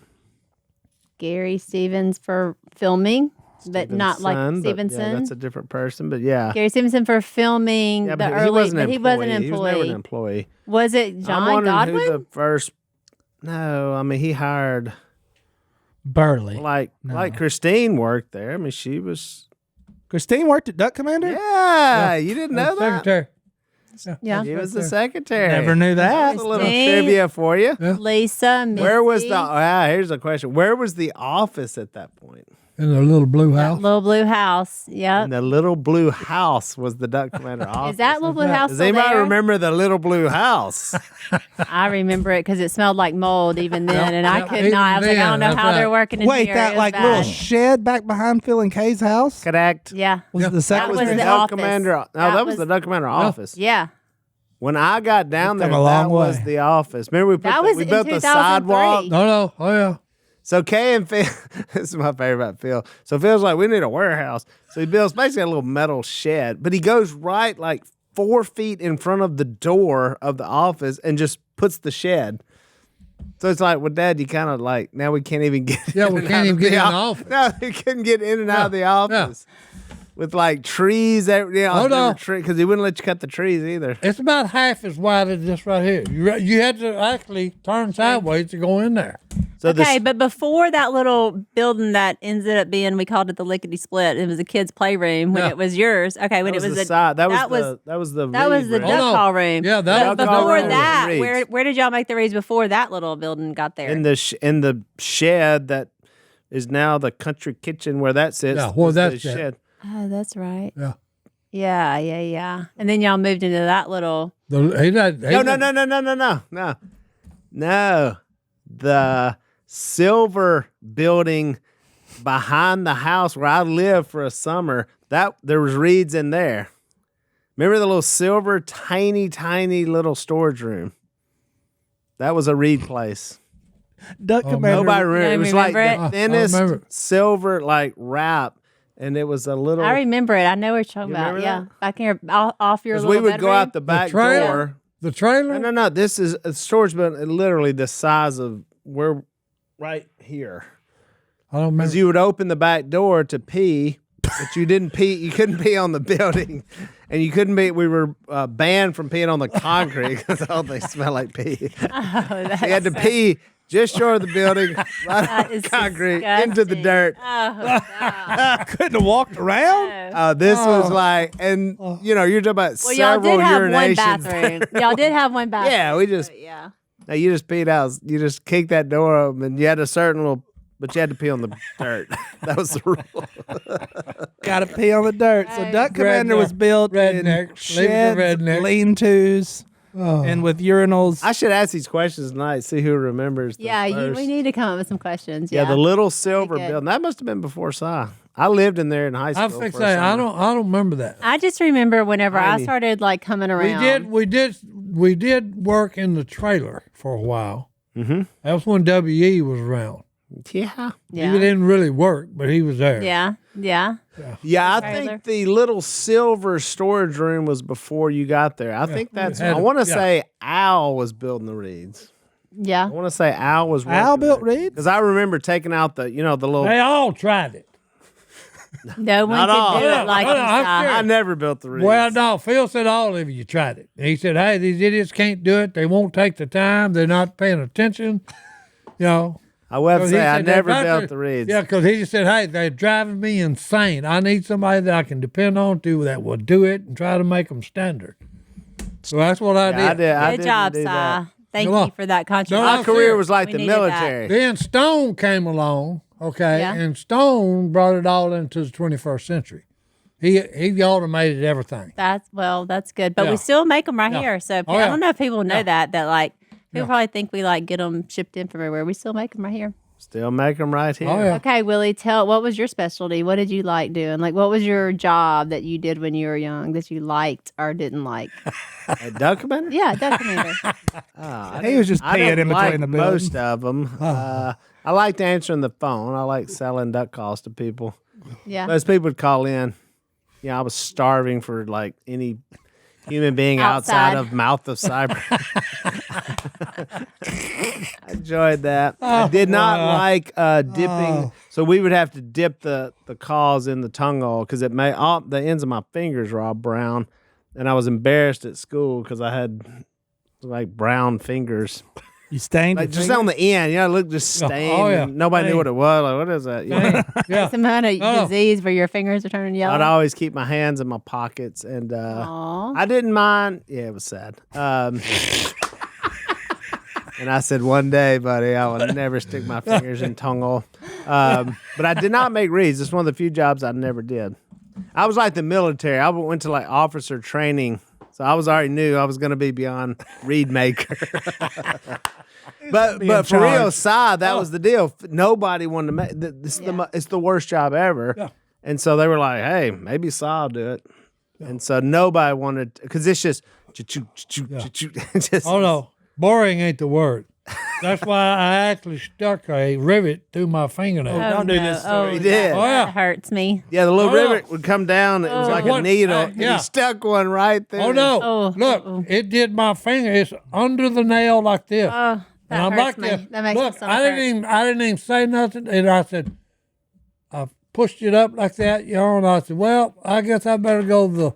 Gary Stevens for filming, but not like Son, but Stevenson. Yeah, that's a different person, but yeah. Gary Stevenson for filming Yeah, the but early, he wasn't but an he wasn't an employee. He was never employee. an employee. Was it I'm John wondering Godwin? who the first. No, I mean he hired Burley. like Christine worked there. I mean she was. Christine worked at Duck Commander? Yeah, you didn't know that. Secretary. Yeah. She was the secretary. Never knew that. That's a little Christine. trivia for you. Lisa, Missy, Where was the? Here's a question. Where was the office at that point? In the little blue house. Little Blue House? Yep. And the little blue house was the Duck Commander office. Is that Little Blue House Does still anybody there? remember the little blue house? I remember it because it smelled like mold even then, and I Yep, could even not. I was like, I then, don't know that's how they're right. working in Wait, here. that It was like bad. little shed back behind Phil and Kay's house Correct. Yeah. was the That second was was the the Duck office. Commander. No, That that was was- the Duck Commander office. Yeah. When I got down there, come a long that was way. the office. Remember we put That the, was we in built the 2003. sidewalk. No. Oh, yeah. So Kay and Phil, this is my favorite about Phil. So Phil's like, we need a warehouse. So he builds basically a little metal shed, but he goes right like 4 feet in front of the door of the office and just puts the shed. So it's like, well, Dad, you kind of like, now we can't even get Yeah, in we and can't out even of get in the office. office. No, he couldn't get in and out of the office. With like trees, Hold on. because he wouldn't let you cut the trees either. It's about half as wide as this right here. You had to actually turn sideways to go in there. So Okay, the, but before that little building that ended up being, we called it the Lickety Split. It was a kid's playroom when Yeah. it was yours. Okay, when that it was the the side. That was that was the that was the reed duck room. Oh, no. call room. Yeah, that But was the before duck that, room. where did y'all make the reeds before that little building got there? in the shed that is now the country kitchen where that sits. Yeah, where was the that's at. shed. Oh, that's right. Yeah. Yeah. And then y'all moved into that little. No. The silver building behind the house where I lived for a summer, that there was reeds in there. Remember the little silver, tiny little storage room? That was a reed place. Duck Commander. Nobody remember. It was like remember the it? thinnest remember it. silver like wrap, and it was a little. I remember it. I know what you're talking You about. remember Yeah, back here off your Because little we would go bedroom. out the back trailer? door. The trailer? No. This is a storage building, literally the size of we're right here. I don't Because remember. you would open the back door to pee, but you didn't pee. You couldn't pee on the building, and you couldn't be. We were banned from peeing on the concrete because they smell like pee. Oh, that's You had to pee just short of the building, right on is the concrete, into the disgusting. dirt. Oh, couldn't have walked around. no. This was like, and you're talking about Well, y'all several did have one urinations. bathroom. Y'all did have one bathroom. Yeah, we just Yeah. no, you just peed out. You just kicked that door open, and you had a certain little, but you had to pee on the dirt. That was the rule. Got to pee on the dirt. So Duck Commander was built in redneck, sheds, redneck. lean-tos, and with urinals. I should ask these questions tonight. See who remembers. The Yeah, first. we need to come up with some questions. Yeah, Yeah, the little silver good. building. That must have been before Si. I lived in there in high school. I think for so. a I summer. don't remember that. I just remember whenever I Tiny. started like coming around. We did work in the trailer for a while. Mm-hmm. That was when WE was around. Yeah. He Yeah. didn't really work, but he was there. Yeah. Yeah, I Trailer. think the little silver storage room was before you got there. I think that's. had I it, want to yeah. say Al was building the reeds. Yeah. I want to say Al was. Al built reeds? because I remember taking out the the little. They all tried it. No one Not all. could do Hold it on, like hold you on, I'm saw. serious. I never built the wreaths. Well, no, Phil said all of you tried it. He said, hey, these idiots can't do it. They won't take the time. They're not paying attention. You know. I will 'Cause say he I said never that built doctor- the wreaths. Yeah, because he just said, hey, they're driving me insane. I need somebody that I can depend on that will do it and try to make them standard. So that's what I Yeah, did. I Good didn't job, do Si. that. Thank Come on. you for that No, contribution. My I'm career serious. was like We the needed that. military. Then Stone came along, okay, Yeah. and Stone brought it all into the 21st century. He automated everything. That's good. But Yeah. we still make them right Yeah. here. So Oh, I yeah. don't know if people know Yeah. that like people Yeah. probably think we like get them shipped in from everywhere. We still make them right here. Still make them right here. Oh, yeah. Okay, Willie, what was your specialty? What did you like doing? Like, what was your job that you did when you were young that you liked or didn't like? A documentary? Yeah, documentary. He was just I peeing didn't in between like the buildings. most of them. I liked answering the phone. I liked selling duck calls to people. Yeah. Most people would call in. I was starving for like any human being outside Outside. of Mouth of Cyber. I enjoyed that. I did not like dipping. So we would have to dip the calls in the tongue oil because it made the ends of my fingers were all brown, and I was embarrassed at school because I had like brown fingers. You stained Like your just finger? on the end, look just stained. Oh, yeah. And nobody knew what it was. Like, what is that? Yeah. Some kind of No. disease where your fingers are turning yellow. I'd always keep my hands in my pockets, and Aw. I didn't mind. Yeah, it was sad. And I said, one day, buddy, I will never stick my fingers in tongue oil. But I did not make reeds. It's one of the few jobs I never did. I was like the military. I went to like officer training, so I was already knew I was going to be beyond reed maker. But Be in for real, charge. Si, that was the deal. Nobody wanted to make this. It's the worst job ever. Yeah. And so they were like, "Hey, maybe Si will do it." And so nobody wanted because it's just, just Oh, no. Boring ain't the word. That's why I actually stuck a rivet through my fingernail. don't do this story. He did. That, Oh, yeah. that hurts me. Yeah, the little Oh, no. rivet would come down. It was like a What? needle. And Yeah. he stuck one right there. Oh, no. Oh, Look, oh. it did my finger. It's under the nail like this. Oh, that And I'm hurts like me. this. That makes Look, me stomach I didn't even say nothing. And I said, I pushed it up like that, and I said, well, I guess I better go to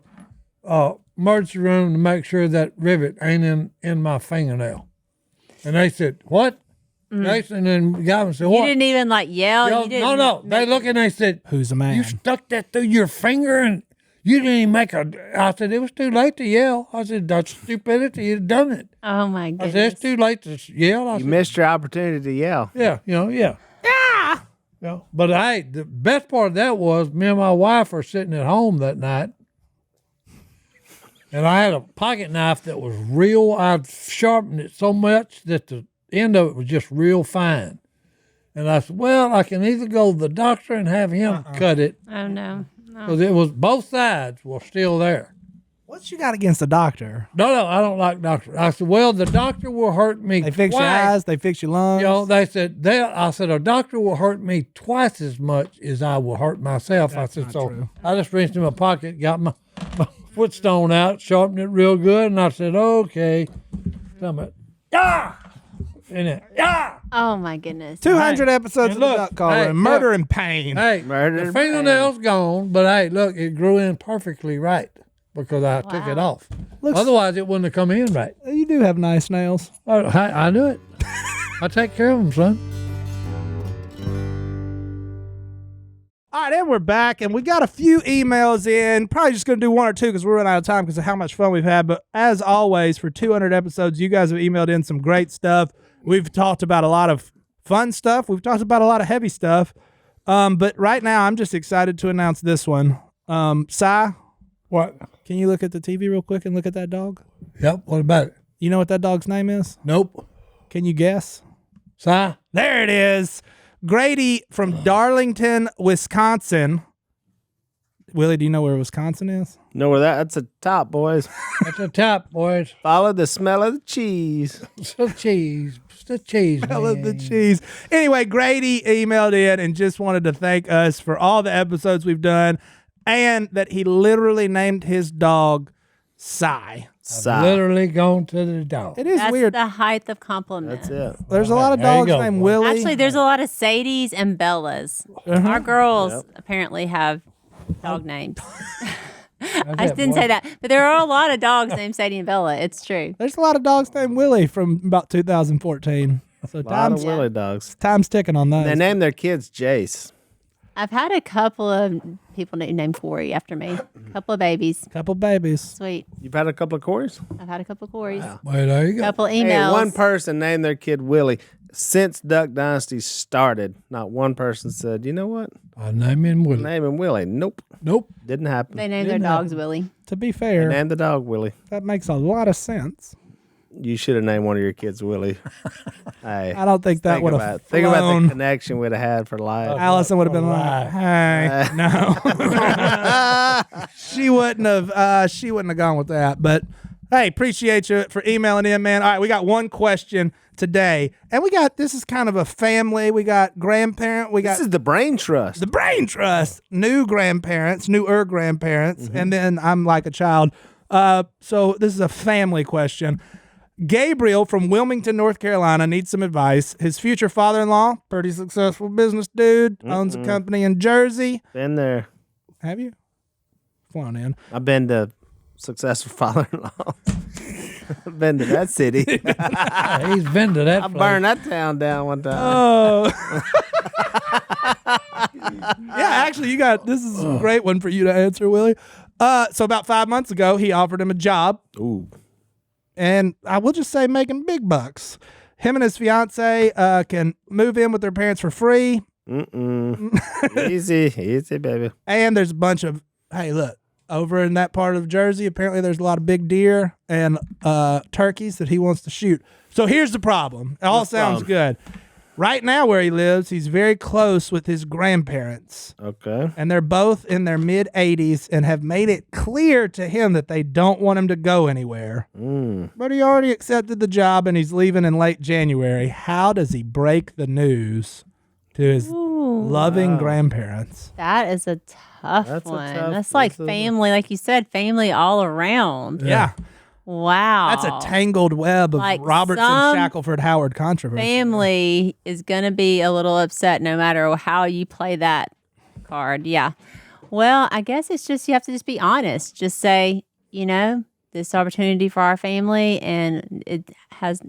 the emergency room to make sure that rivet ain't in my fingernail. And they said, what? They said, and then the guy said, You what? didn't even like yell. Yo, You didn't no. They looked and they said, Who's the man? you stuck that through your finger and you didn't even make a. I said, it was too late to yell. I said, that's stupidity. You'd done it. Oh my I goodness. said, it's too late to yell. I You said, missed your opportunity to yell. yeah, yeah. Yeah. But the best part of that was me and my wife were sitting at home that night. And I had a pocket knife that was real. I'd sharpened it so much that the end of it was just real fine. And I said, well, I can either go to the doctor and have him cut it, Oh no. because it was both sides were still there. What you got against the doctor? No, I don't like doctors. I said, well, the doctor will hurt me They fix your twice. eyes. They fix your lungs. They said, I said, a doctor will hurt me twice as much as I will hurt myself. I said, so true. I just reached in my pocket, got my footstone out, sharpened it real good, and I said, okay. Something, and then, Oh my goodness. 200 episodes And of the look, Duck Call hey, Room. Murder look. and pain. Hey, Murder the and fingernail's gone, but hey, look, it grew in perfectly right because I took it off. Looks- Otherwise, it wouldn't have come in right. You do have nice nails. I do it. I take care of them, son. All right, and we're back, and we got a few emails in. Probably just going to do one or two because we're running out of time because of how much fun we've had. But as always, for 200 episodes, you guys have emailed in some great stuff. We've talked about a lot of fun stuff. We've talked about a lot of heavy stuff. But right now, I'm just excited to announce this one. Si, What? can you look at the TV real quick and look at that dog? Yep. What about it? You know what that dog's name is? Nope. Can you guess? Si? There it is. Grady from Darlington, Wisconsin. Willie, do you know where Wisconsin is? Know where that's a top, boys. That's the top, boys. Follow the smell of the cheese. It's the cheese. It's the cheese, I love the man. cheese. Anyway, Grady emailed in and just wanted to thank us for all the episodes we've done and that he literally named his dog Si. Si. Literally gone to the dog. It is That's weird. the height of compliment. That's it. There's a lot of There you dogs go, named boy. Willie. Actually, there's a lot of Sadies and Bellas. Our girls apparently have dog names. I just didn't say that. But there are a lot of dogs named Sadie and Bella. It's true. There's a lot of dogs named Willie from about 2014. So A lot of time's, Willie dogs. time's ticking on that. They named their kids Jace. I've had a couple of people named Korie after me. A couple of babies. Couple babies. Sweet. You've had a couple of Corys? I've had a couple of Kories. Well, there you A go. couple Hey, emails. one person named their kid Willie. Since Duck Dynasty started, not one person said, you know what? I name him Willie. Name him Willie. Nope. Nope. Didn't happen. They named their dogs Willie. To be fair, Name the dog Willie. that makes a lot of sense. You should have named one of your kids Willie. Hey, I don't think that would have think about the flown. connection we'd have had for life. Allison would have been like, "Hey, no." She wouldn't have. She wouldn't have gone with that. But hey, appreciate you for emailing in, man. All right, we got one question today, and this is kind of a family. We got grandparent. We got This is the brain trust. the brain trust, newer grandparents, and then I'm like a child. So this is a family question. Gabriel from Wilmington, North Carolina needs some advice. His future father-in-law, pretty successful business dude, owns a company in Jersey. Been there. Have you? Flown in. I've been to successful father-in-law. I've been to that city. Yeah, he's been to that I place. burned that town down one time. Oh. Yeah, actually, this is a great one for you to answer, Willie. So about 5 months ago, he offered him a job. Ooh. And I will just say making big bucks. Him and his fiance can move in with their parents for free. Easy, baby. And there's a bunch of, hey, look, over in that part of Jersey, apparently there's a lot of big deer and turkeys that he wants to shoot. So here's the problem. It all sounds good. Right now where he lives, he's very close with his grandparents. Okay. And they're both in their mid-80s and have made it clear to him that they don't want him to go anywhere. But he already accepted the job and he's leaving in late January. How does he break the news to his loving grandparents? That is a tough That's a one. tough- That's like that's a- family, like you said, family all around. Yeah. Wow. That's a tangled web of Like Robertson, some Shackelford, Howard controversy. family is going to be a little upset no matter how you play that card. Yeah. Well, I guess it's just you have to just be honest. Just say, this opportunity for our family and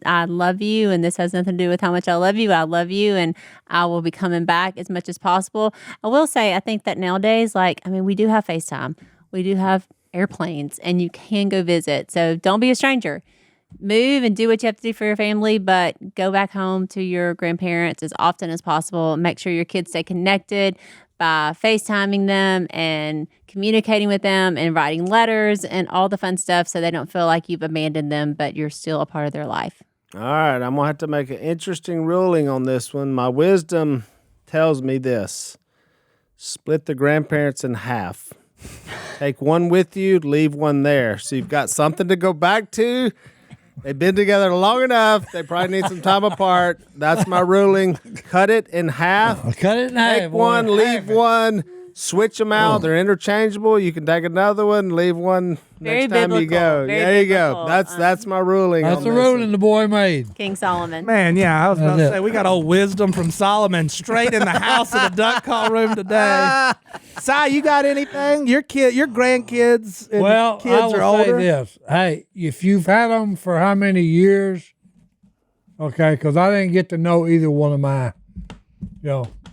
I love you and this has nothing to do with how much I love you. I love you and I will be coming back as much as possible. I will say I think that nowadays, we do have FaceTime. We do have airplanes and you can go visit. So don't be a stranger. Move and do what you have to do for your family, but go back home to your grandparents as often as possible. Make sure your kids stay connected by FaceTiming them and communicating with them and writing letters and all the fun stuff so they don't feel like you've abandoned them, but you're still a part of their life. All right. I'm going to have to make an interesting ruling on this one. My wisdom tells me this. Split the grandparents in half. Take one with you, leave one there. So you've got something to go back to. They've been together long enough. They probably need some time apart. That's my ruling. Cut it in half. Cut it in half. Take one, leave one. Switch them out. They're interchangeable. You can take another one, leave one Very next time you biblical. go. Very There you go. biblical. That's my ruling. That's on the this ruling the boy made. King Solomon. Man, yeah, I was about to That's it. say, we got old wisdom from Solomon straight in the house of the duck call room today. Si, you got anything? Your grandkids and Well, kids I will are older? say this. Hey, if you've had them for how many years, okay, because I didn't get to know either one of my,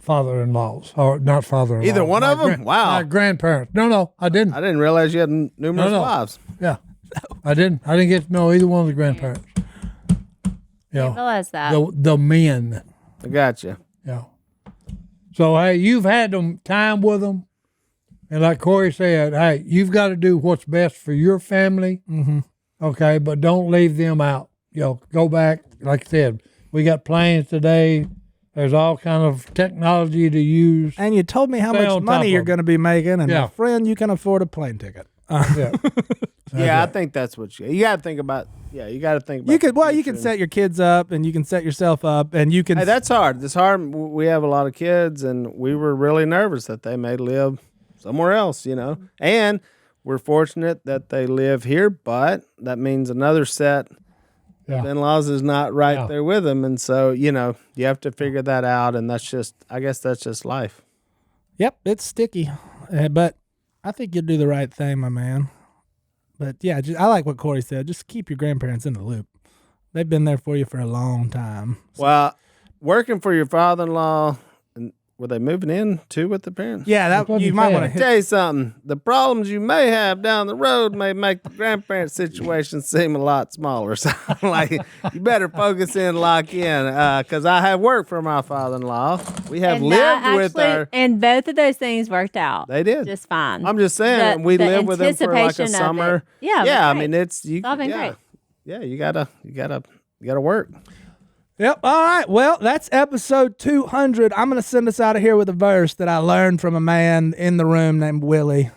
father-in-laws, or not father-in-law. Either one of them? Wow. My grandparents. No, I didn't. I didn't realize you had numerous No. wives. Yeah, I didn't get to know either one of the grandparents. I realize that. The men. I got you. Yeah. So, hey, you've had them time with them. And like Korie said, hey, you've got to do what's best for your family. Mm-hmm. Okay, but don't leave them out. Go back. Like I said, we got planes today. There's all kind of technology to use. And you told me how Stay much on top money you're of it. going to be making, and Yeah. my friend, you can afford a plane ticket. Yeah. Yeah, I think that's what you got to think about. Yeah, you got to think about. You could, the you future. can set your kids up, and you can set yourself up, and you can. Hey, that's hard. It's hard. We have a lot of kids, and we were really nervous that they may live somewhere else, And we're fortunate that they live here, but that means another set Yeah. of in-laws is not right Yeah. there with them. And so, you have to figure that out. And I guess that's just life. Yep, it's sticky, but I think you'll do the right thing, my man. But yeah, I like what Korie said. Just keep your grandparents in the loop. They've been there for you for a long time. Well, working for your father-in-law, and were they moving in too with the parents? Yeah, That's what you he might said. want to hit. Tell you something. The problems you may have down the road may make the grandparent situation seem a lot smaller. So, like, you better focus in, lock in, because I have worked for my father-in-law. We have And lived that with actually- and both of those things worked out. They did. Just fine. I'm just saying, we the lived with them for like a anticipation of it. summer. Yeah, it yeah. I was mean, great. it's you. all been great. Yeah, you gotta work. Yep. All right. Well, that's episode 200. I'm going to send us out of here with a verse that I learned from a man in the room named Willie.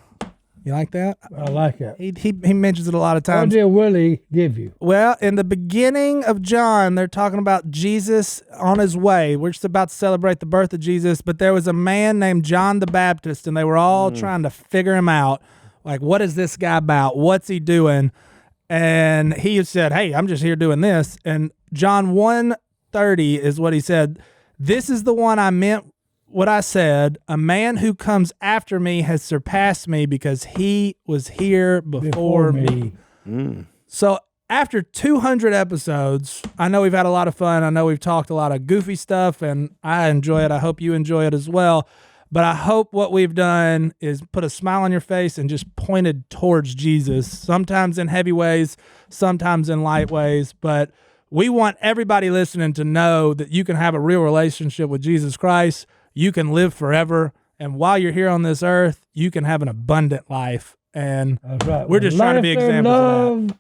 You like that? I like it. He mentions it a lot of What times. did Willie give you? Well, in the beginning of John, they're talking about Jesus on his way. We're just about to celebrate the birth of Jesus, but there was a man named John the Baptist, and they were all trying to figure him out. Like, what is this guy about? What's he doing? And he said, hey, I'm just here doing this. And John 1:30 is what he said. This is the one I meant what I said. A man who comes after me has surpassed me because he was here before me. So after 200 episodes, I know we've had a lot of fun. I know we've talked a lot of goofy stuff, and I enjoy it. I hope you enjoy it as well. But I hope what we've done is put a smile on your face and just pointed towards Jesus, sometimes in heavy ways, sometimes in light ways. But we want everybody listening to know that you can have a real relationship with Jesus Christ. You can live forever. And while you're here on this earth, you can have an abundant life. And That's right. we're just trying to be Laughter, examples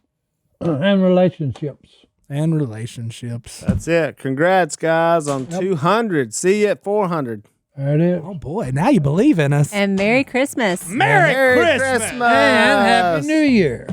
of love, and relationships. and relationships. That's it. Congrats, guys, on 200. See you at 400. There it is. Oh boy, now you believe in us. And Merry Christmas. Merry Christmas. And Happy New Year.